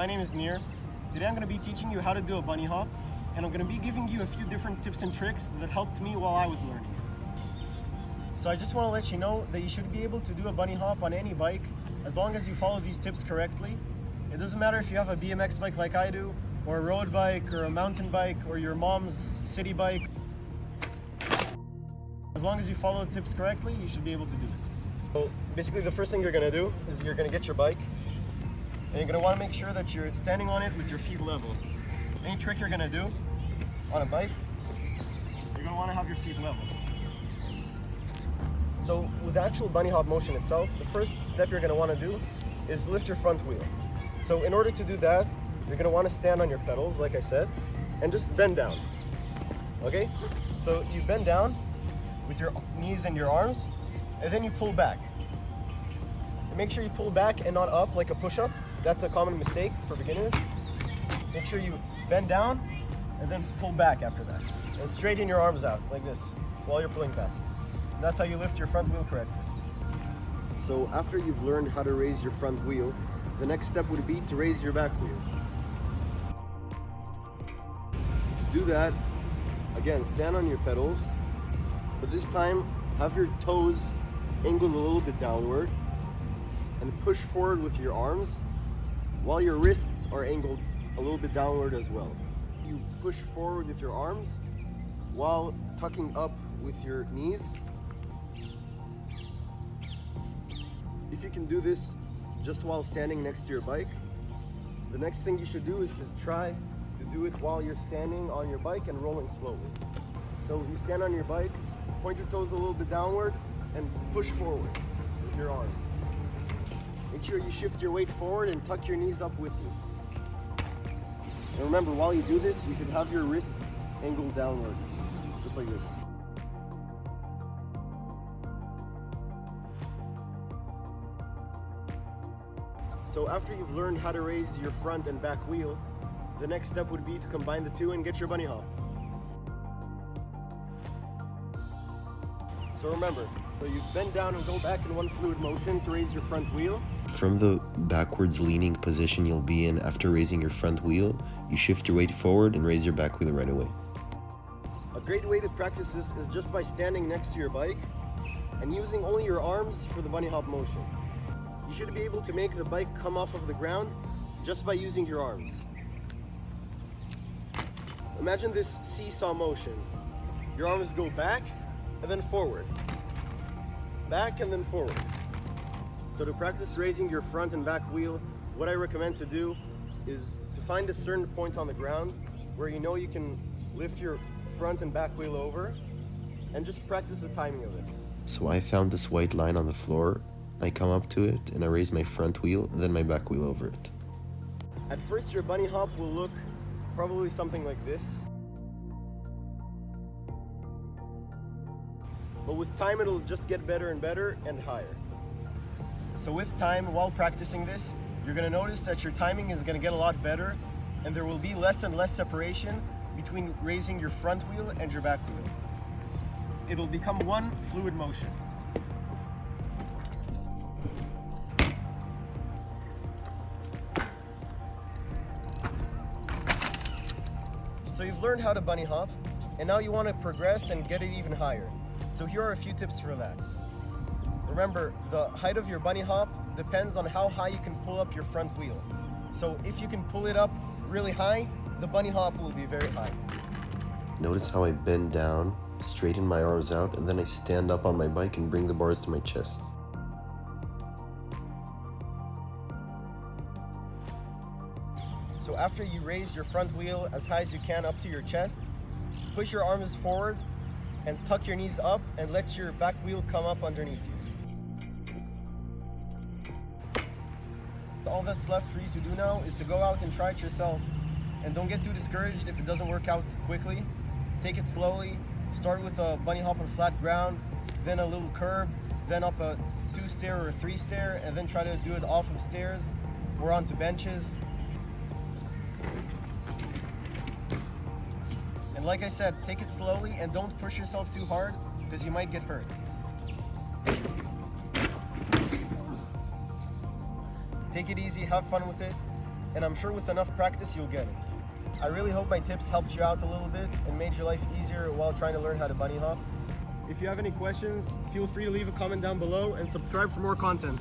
my name is Nir. Today I'm going to be teaching you how to do a bunny hop, and I'm going to be giving you a few different tips and tricks that helped me while I was learning it. So I just want to let you know that you should be able to do a bunny hop on any bike as long as you follow these tips correctly. It doesn't matter if you have a BMX bike like I do, or a road bike, or a mountain bike, or your mom's city bike. As long as you follow the tips correctly, you should be able to do it. So basically the first thing you're going to do is you're going to get your bike, and you're going to want to make sure that you're standing on it with your feet level. Any trick you're going to do on a bike, you're going to want to have your feet level. So with the actual bunny hop motion itself, the first step you're going to want to do is lift your front wheel. So in order to do that, you're going to want to stand on your pedals, like I said, and just bend down. Okay? So you bend down with your knees and your arms, and then you pull back. And make sure you pull back and not up like a push-up. That's a common mistake for beginners. Make sure you bend down and then pull back after that. And straighten your arms out like this while you're pulling back. And that's how you lift your front wheel correctly. So after you've learned how to raise your front wheel, the next step would be to raise your back wheel. To do that, again, stand on your pedals, but this time have your toes angled a little bit downward and push forward with your arms while your wrists are angled a little bit downward as well. You push forward with your arms while tucking up with your knees. If you can do this just while standing next to your bike, the next thing you should do is just try to do it while you're standing on your bike and rolling slowly. So you stand on your bike, point your toes a little bit downward, and push forward with your arms. Make sure you shift your weight forward and tuck your knees up with you. And remember, while you do this, you should have your wrists angled downward, just like this. So after you've learned how to raise your front and back wheel, the next step would be to combine the two and get your bunny hop. So remember, you bend down and go back in one fluid motion to raise your front wheel. From the backwards leaning position you'll be in after raising your front wheel, you shift your weight forward and raise your back wheel right away. A great way to practice this is just by standing next to your bike and using only your arms for the bunny hop motion. You should be able to make the bike come off of the ground just by using your arms. Imagine this seesaw motion. Your arms go back and then forward. Back and then forward. So to practice raising your front and back wheel, what I recommend to do is to find a certain point on the ground where you know you can lift your front and back wheel over, and just practice the timing of it. So I found this white line on the floor, I come up to it and I raise my front wheel, then my back wheel over it. At first your bunny hop will look probably something like this. But with time it'll just get better and better and higher. So with time, while practicing this, you're going to notice that your timing is going to get a lot better, and there will be less and less separation between raising your front wheel and your back wheel. It'll become one fluid motion. So you've learned how to bunny hop, and now you want to progress and get it even higher. So here are a few tips for that. Remember, the height of your bunny hop depends on how high you can pull up your front wheel. So if you can pull it up really high, the bunny hop will be very high. Notice how I bend down, straighten my arms out, and then I stand up on my bike and bring the bars to my chest. So after you raise your front wheel as high as you can up to your chest, push your arms forward and tuck your knees up and let your back wheel come up underneath you. All that's left for you to do now is to go out and try it yourself. And don't get too discouraged if it doesn't work out quickly. Take it slowly. Start with a bunny hop on flat ground, then a little curb, then up a 2-stair or a 3-stair, and then try to do it off of stairs or onto benches. And like I said, take it slowly and don't push yourself too hard because you might get hurt. Take it easy, have fun with it, and I'm sure with enough practice you'll get it. I really hope my tips helped you out a little bit and made your life easier while trying to learn how to bunny hop. If you have any questions, feel free to leave a comment down below and subscribe for more content.